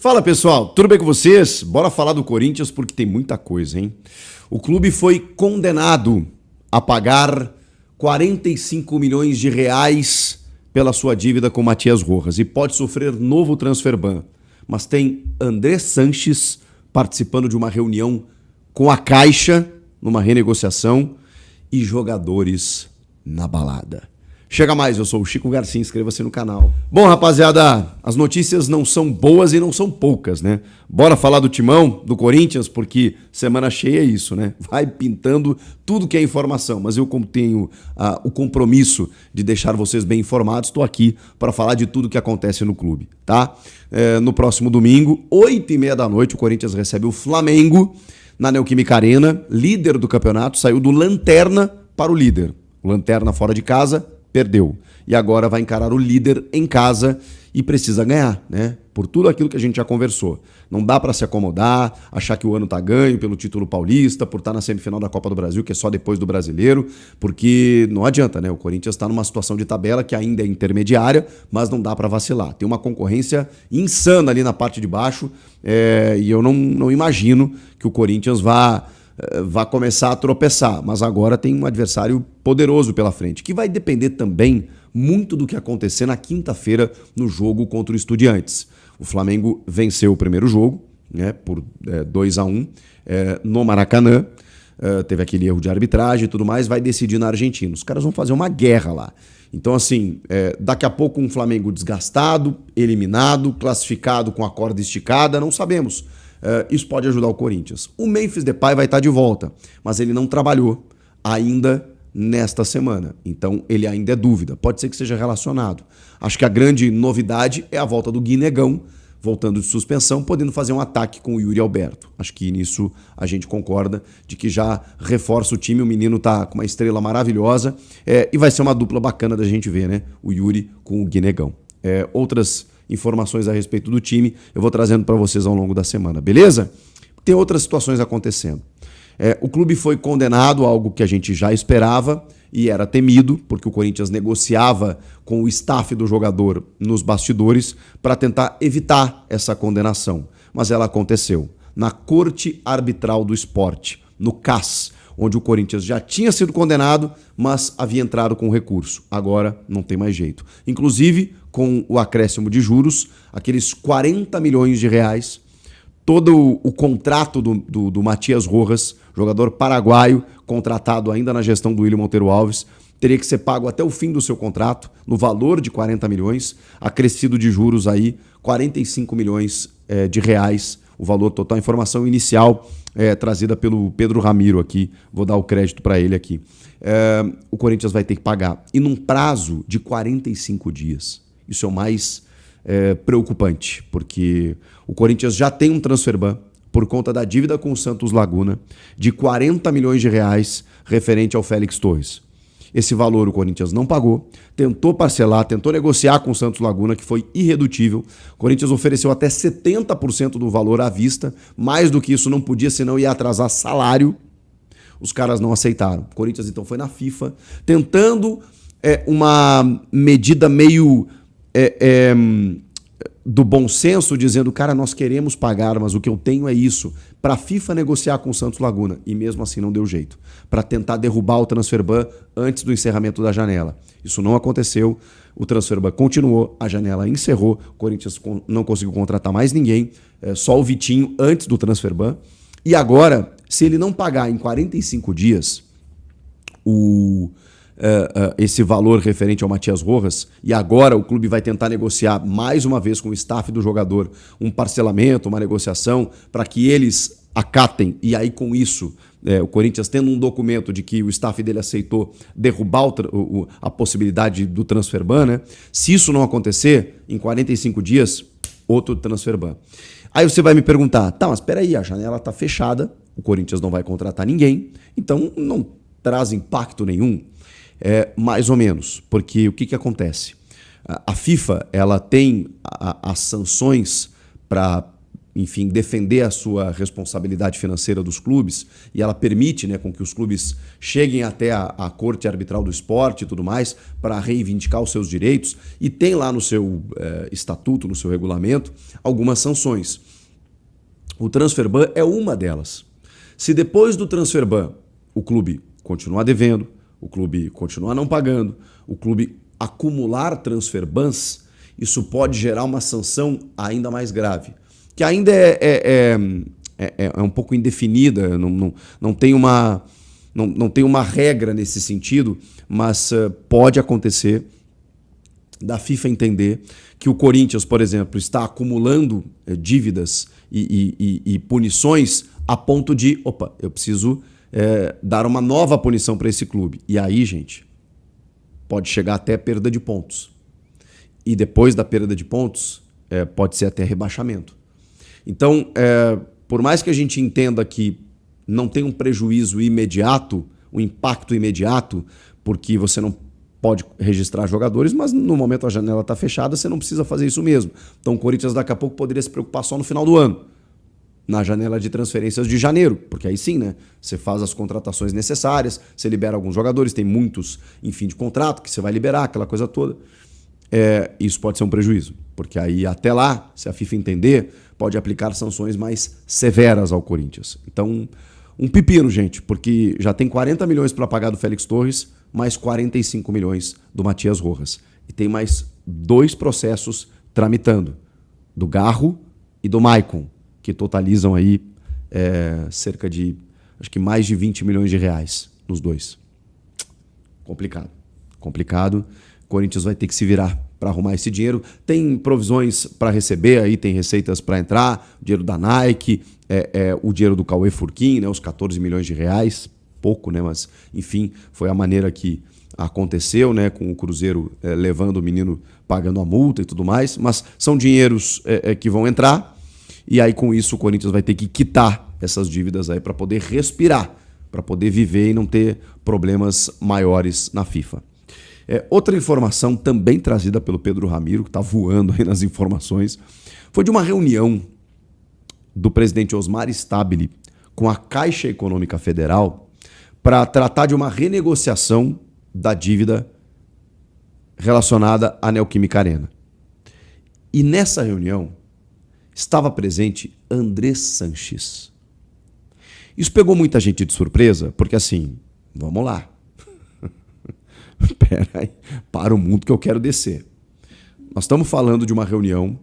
Fala pessoal, tudo bem com vocês? Bora falar do Corinthians porque tem muita coisa, hein? O clube foi condenado a pagar 45 milhões de reais pela sua dívida com Matias Rojas e pode sofrer novo transfer ban. Mas tem André Sanches participando de uma reunião com a Caixa, numa renegociação, e jogadores na balada. Chega mais, eu sou o Chico Garcia, inscreva-se no canal. Bom, rapaziada, as notícias não são boas e não são poucas, né? Bora falar do Timão, do Corinthians, porque semana cheia é isso, né? Vai pintando tudo que é informação, mas eu, como tenho o compromisso de deixar vocês bem informados, estou aqui para falar de tudo que acontece no clube, tá? No próximo domingo, 8h30 da noite, o Corinthians recebe o Flamengo na Neoquímica Arena, líder do campeonato, saiu do lanterna para o líder. O lanterna fora de casa perdeu. E agora vai encarar o líder em casa e precisa ganhar, né? Por tudo aquilo que a gente já conversou. Não dá para se acomodar, achar que o ano tá ganho pelo título paulista, por estar na semifinal da Copa do Brasil, que é só depois do Brasileiro, porque não adianta, né? O Corinthians está numa situação de tabela que ainda é intermediária, mas não dá para vacilar. Tem uma concorrência insana ali na parte de baixo, e eu não imagino que o Corinthians vá começar a tropeçar, mas agora tem um adversário poderoso pela frente, que vai depender também muito do que acontecer na quinta-feira no jogo contra o Estudiantes. O Flamengo venceu o primeiro jogo, né, por 2-1 no Maracanã, teve aquele erro de arbitragem e tudo mais, vai decidir na Argentina. Os caras vão fazer uma guerra lá. Então, assim, daqui a pouco um Flamengo desgastado, eliminado, classificado com a corda esticada, não sabemos. Isso pode ajudar o Corinthians. O Memphis Depay vai estar de volta, mas ele não trabalhou ainda nesta semana. Então ele ainda é dúvida. Pode ser que seja relacionado. Acho que a grande novidade é a volta do Guinegão, voltando de suspensão, podendo fazer um ataque com o Yuri Alberto. Acho que nisso a gente concorda de que já reforça o time. O menino tá com uma estrela maravilhosa e vai ser uma dupla bacana da gente ver, né? O Yuri com o Guinegão. Outras informações a respeito do time eu vou trazendo para vocês ao longo da semana, beleza? Tem outras situações acontecendo. O clube foi condenado a algo que a gente já esperava e era temido, porque o Corinthians negociava com o staff do jogador nos bastidores para tentar evitar essa condenação. Mas ela aconteceu na Corte Arbitral do Esporte, no CAS, onde o Corinthians já tinha sido condenado, mas havia entrado com recurso. Agora não tem mais jeito. Inclusive, com o acréscimo de juros, aqueles 40 milhões de reais, todo o contrato do Matias Rojas, jogador paraguaio, contratado ainda na gestão do William Monteiro Alves, teria que ser pago até o fim do seu contrato, no valor de 40 milhões, acrescido de juros aí, 45 milhões de reais, o valor total. Informação inicial trazida pelo Pedro Ramiro aqui, vou dar o crédito para ele aqui. O Corinthians vai ter que pagar, e num prazo de 45 dias. Isso é o mais preocupante, porque o Corinthians já tem um transfer ban por conta da dívida com o Santos Laguna de 40 milhões de reais referente ao Félix Torres. Esse valor o Corinthians não pagou, tentou parcelar, tentou negociar com o Santos Laguna, que foi irredutível. O Corinthians ofereceu até 70% do valor à vista, mais do que isso não podia, senão ia atrasar salário. Os caras não aceitaram. O Corinthians então foi na FIFA, tentando uma medida meio do bom senso, dizendo, cara, nós queremos pagar, mas o que eu tenho é isso, para a FIFA negociar com o Santos Laguna, e mesmo assim não deu jeito, para tentar derrubar o transfer ban antes do encerramento da janela. Isso não aconteceu, o transfer ban continuou, a janela encerrou, o Corinthians não conseguiu contratar mais ninguém, só o Vitinho antes do transfer ban, e agora, se ele não pagar em 45 dias esse valor referente ao Matias Rojas, e agora o clube vai tentar negociar mais uma vez com o staff do jogador um parcelamento, uma negociação, para que eles acatem, e aí com isso, o Corinthians tendo um documento de que o staff dele aceitou derrubar a possibilidade do transfer ban, né? Se isso não acontecer, em 45 dias, outro transfer ban. Aí você vai me perguntar, tá, mas espera aí, a janela está fechada, o Corinthians não vai contratar ninguém, então não traz impacto nenhum. Mais ou menos, porque o que acontece? A FIFA ela tem as sanções para enfim, defender a sua responsabilidade financeira dos clubes, e ela permite, né, com que os clubes cheguem até a Corte Arbitral do Esporte e tudo mais para reivindicar os seus direitos, e tem lá no seu estatuto, no seu regulamento, algumas sanções. O transfer ban é uma delas. Se depois do transfer ban o clube continuar devendo, o clube continuar não pagando, o clube acumular transfer bans, isso pode gerar uma sanção ainda mais grave, que ainda é um pouco indefinida, não tem uma regra nesse sentido, mas pode acontecer da FIFA entender que o Corinthians, por exemplo, está acumulando dívidas e punições a ponto de, eu preciso dar uma nova punição para esse clube. E aí, gente, pode chegar até perda de pontos. E depois da perda de pontos, pode ser até rebaixamento. Então, por mais que a gente entenda que não tem um prejuízo imediato, um impacto imediato, porque você não pode registrar jogadores, mas no momento a janela está fechada, você não precisa fazer isso mesmo. Então o Corinthians daqui a pouco poderia se preocupar só no final do ano, na janela de transferências de janeiro, porque aí sim, né? Você faz as contratações necessárias, você libera alguns jogadores, tem muitos em fim de contrato que você vai liberar, aquela coisa toda. Isso pode ser um prejuízo, porque aí até lá, se a FIFA entender, pode aplicar sanções mais severas ao Corinthians. Então, um pepino, gente, porque já tem 40 milhões para pagar do Félix Torres, mais 45 milhões do Matias Rojas. E tem mais 2 processos tramitando, do Garro e do Maicon, que totalizam aí cerca de, acho que mais de 20 milhões de reais nos dois. Complicado. Corinthians vai ter que se virar para arrumar esse dinheiro. Tem provisões para receber, aí tem receitas para entrar, o dinheiro da Nike, o dinheiro do Cauê Furquim, né, os 14 milhões de reais, pouco, né, mas enfim, foi a maneira que aconteceu, né, com o Cruzeiro levando o menino, pagando a multa e tudo mais, mas são dinheiros que vão entrar, e aí com isso o Corinthians vai ter que quitar essas dívidas aí para poder respirar, para poder viver e não ter problemas maiores na FIFA. Outra informação também trazida pelo Pedro Ramiro, que está voando aí nas informações, foi de uma reunião do presidente Osmar Stabile com a Caixa Econômica Federal para tratar de uma renegociação da dívida relacionada à Neoquímica Arena. E nessa reunião estava presente André Sanches. Isso pegou muita gente de surpresa, porque assim, vamos lá. Pera aí, para o mundo que eu quero descer. Nós estamos falando de uma reunião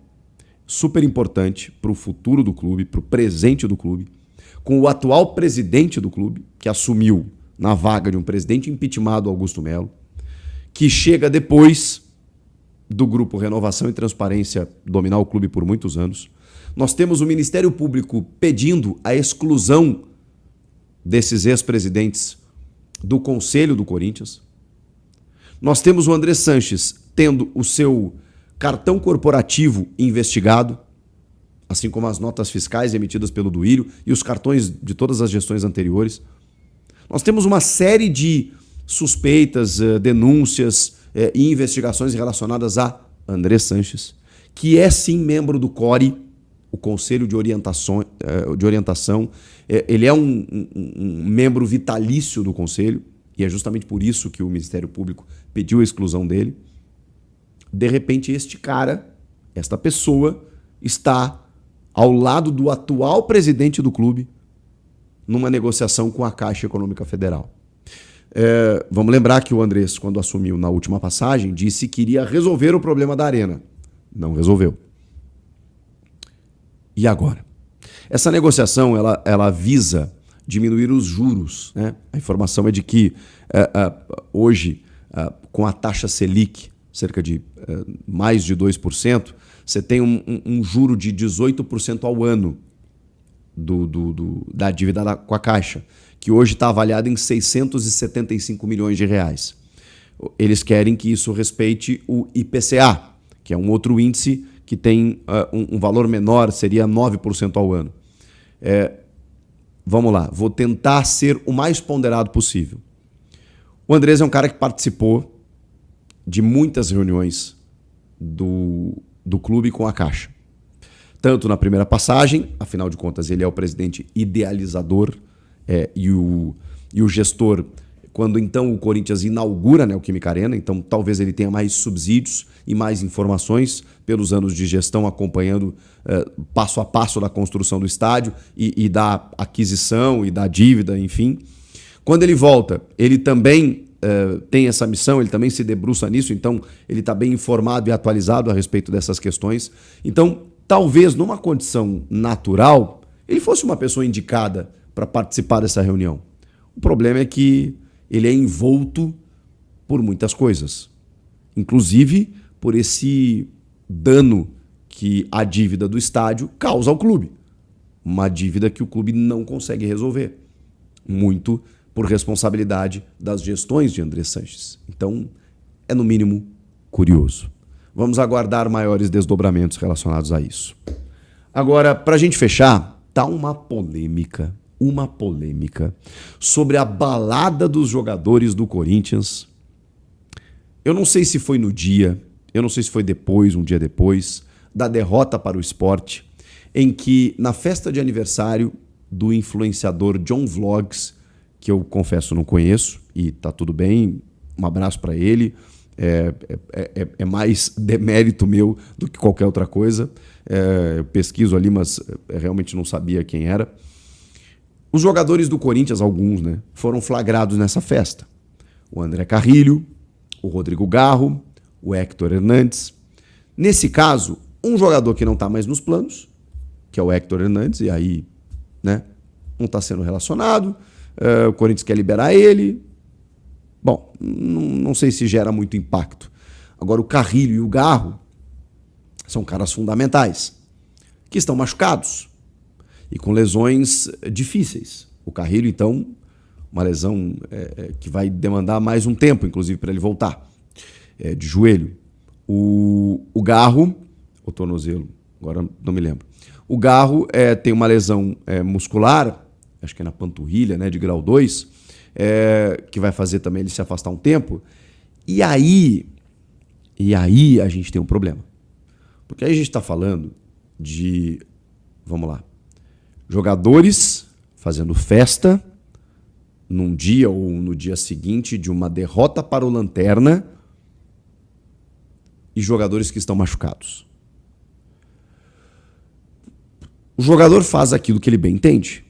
super importante para o futuro do clube, para o presente do clube, com o atual presidente do clube, que assumiu na vaga de um presidente impeachmentado, Augusto Melo, que chega depois do grupo Renovação e Transparência dominar o clube por muitos anos. Nós temos o Ministério Público pedindo a exclusão desses ex-presidentes do Conselho do Corinthians. Nós temos o André Sanches tendo o seu cartão corporativo investigado, assim como as notas fiscais emitidas pelo Duílio e os cartões de todas as gestões anteriores. Nós temos uma série de suspeitas, denúncias e investigações relacionadas a André Sanches, que é sim membro do CORE, o Conselho de Orientação. Ele é um membro vitalício do Conselho, e é justamente por isso que o Ministério Público pediu a exclusão dele. De repente, esta pessoa, está ao lado do atual presidente do clube numa negociação com a Caixa Econômica Federal. Vamos lembrar que o Andrés, quando assumiu na última passagem, disse que iria resolver o problema da Arena. Não resolveu. E agora? Essa negociação ela visa diminuir os juros, né? A informação é de que hoje, com a taxa Selic, cerca de mais de 2%, você tem um juro de 18% ao ano da dívida com a Caixa, que hoje está avaliada em 675 milhões de reais. Eles querem que isso respeite o IPCA, que é um outro índice que tem um valor menor, seria 9% ao ano. Vamos lá, vou tentar ser o mais ponderado possível. O Andrés é um cara que participou de muitas reuniões do clube com a Caixa. tanto na primeira passagem, afinal de contas ele é o presidente idealizador e o gestor, quando então o Corinthians inaugura a Neoquímica Arena, então talvez ele tenha mais subsídios e mais informações pelos anos de gestão acompanhando passo a passo da construção do estádio e da aquisição e da dívida, enfim. Quando ele volta, ele também tem essa missão, ele também se debruça nisso, então ele está bem informado e atualizado a respeito dessas questões. Então, talvez numa condição natural, ele fosse uma pessoa indicada para participar dessa reunião. O problema é que ele é envolto por muitas coisas, inclusive por esse dano que a dívida do estádio causa ao clube. Uma dívida que o clube não consegue resolver, muito por responsabilidade das gestões de André Sanches. Então, é no mínimo curioso. Vamos aguardar maiores desdobramentos relacionados a isso. Agora, para a gente fechar, tá uma polêmica sobre a balada dos jogadores do Corinthians. Eu não sei se foi no dia, eu não sei se foi depois, um dia depois, da derrota para o Sport, em que na festa de aniversário do influenciador John Vlogs, que eu confesso não conheço, e tá tudo bem, um abraço para ele, é mais demérito meu do que qualquer outra coisa. Eu pesquiso ali, mas realmente não sabia quem era. Os jogadores do Corinthians, alguns, né, foram flagrados nessa festa. O André Carrilho, o Rodrigo Garro, o Héctor Hernandes. Nesse caso, um jogador que não está mais nos planos, que é o Héctor Hernandes, e aí, né, não está sendo relacionado, o Corinthians quer liberar ele. Bom, não sei se gera muito impacto. Agora, o Carrilho e o Garro são caras fundamentais, que estão machucados e com lesões difíceis. O Carrilho, então, uma lesão que vai demandar mais um tempo, inclusive, para ele voltar, de joelho. O Garro, o tornozelo, agora não me lembro. O Garro tem uma lesão muscular, acho que é na panturrilha, né, de grau 2, que vai fazer também ele se afastar um tempo. E aí a gente tem um problema. Porque aí a gente está falando de, vamos lá, jogadores fazendo festa num dia ou no dia seguinte de uma derrota para o Lanterna e jogadores que estão machucados. O jogador faz aquilo que ele bem entende.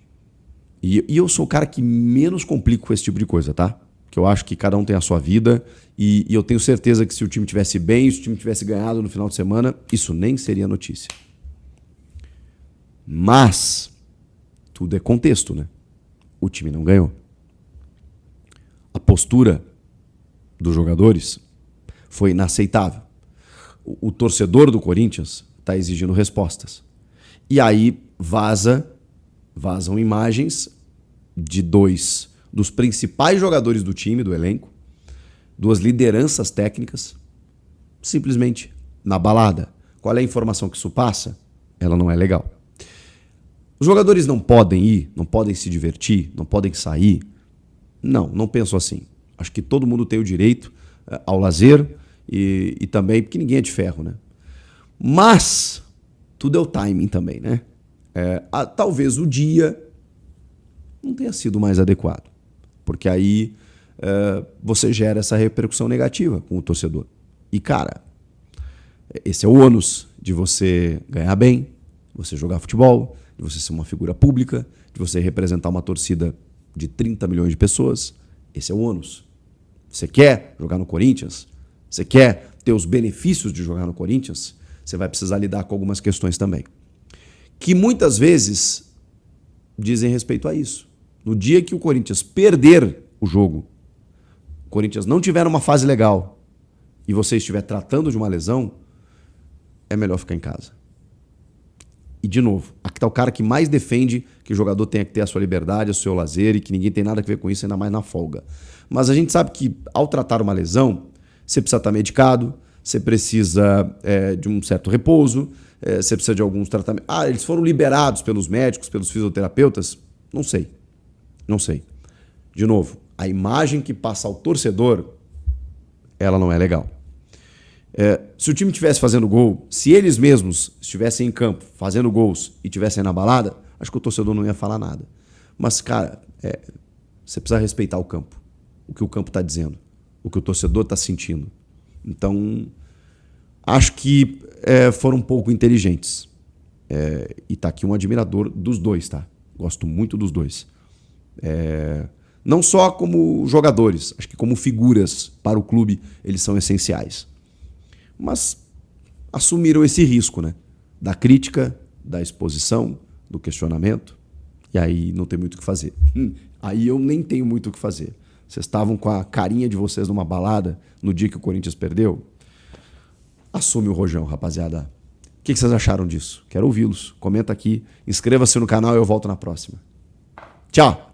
E eu sou o cara que menos complico com esse tipo de coisa, tá? Que eu acho que cada um tem a sua vida e eu tenho certeza que se o time tivesse bem, se o time tivesse ganhado no final de semana, isso nem seria notícia. Mas tudo é contexto, né? O time não ganhou. A postura dos jogadores foi inaceitável. O torcedor do Corinthians está exigindo respostas. E aí vazam imagens de dois dos principais jogadores do time, do elenco, duas lideranças técnicas, simplesmente na balada. Qual é a informação que isso passa? Ela não é legal. Os jogadores não podem ir, não podem se divertir, não podem sair. Não penso assim. Acho que todo mundo tem o direito ao lazer e também, porque ninguém é de ferro, né? Mas tudo é o timing também, né? Talvez o dia não tenha sido mais adequado, porque aí você gera essa repercussão negativa com o torcedor. E, cara, esse é o ônus de você ganhar bem, você jogar futebol, de você ser uma figura pública, de você representar uma torcida de 30 milhões de pessoas. Esse é o ônus. Você quer jogar no Corinthians? Você quer ter os benefícios de jogar no Corinthians? Você vai precisar lidar com algumas questões também, que muitas vezes dizem respeito a isso. No dia que o Corinthians perder o jogo, o Corinthians não tiver uma fase legal e você estiver tratando de uma lesão, é melhor ficar em casa. E, de novo, aqui está o cara que mais defende que o jogador tenha que ter a sua liberdade, o seu lazer e que ninguém tem nada a ver com isso, ainda mais na folga. Mas a gente sabe que, ao tratar uma lesão, você precisa estar medicado, você precisa de um certo repouso, você precisa de alguns tratamentos. Eles foram liberados pelos médicos, pelos fisioterapeutas? Não sei. De novo, a imagem que passa ao torcedor, ela não é legal. Se o time estivesse fazendo gol, se eles mesmos estivessem em campo fazendo gols e estivessem na balada, acho que o torcedor não ia falar nada. Mas, cara, você precisa respeitar o campo. O que o campo está dizendo. O que o torcedor está sentindo. Então, acho que foram um pouco inteligentes. E tá aqui um admirador dos dois, tá? Gosto muito dos dois. Não só como jogadores, acho que como figuras para o clube, eles são essenciais. Mas assumiram esse risco, né? Da crítica, da exposição, do questionamento. E aí não tem muito o que fazer. Aí eu nem tenho muito o que fazer. Vocês estavam com a carinha de vocês numa balada no dia que o Corinthians perdeu? Assume o rojão, rapaziada. O que vocês acharam disso? Quero ouvi-los. Comenta aqui. Inscreva-se no canal e eu volto na próxima. Tchau!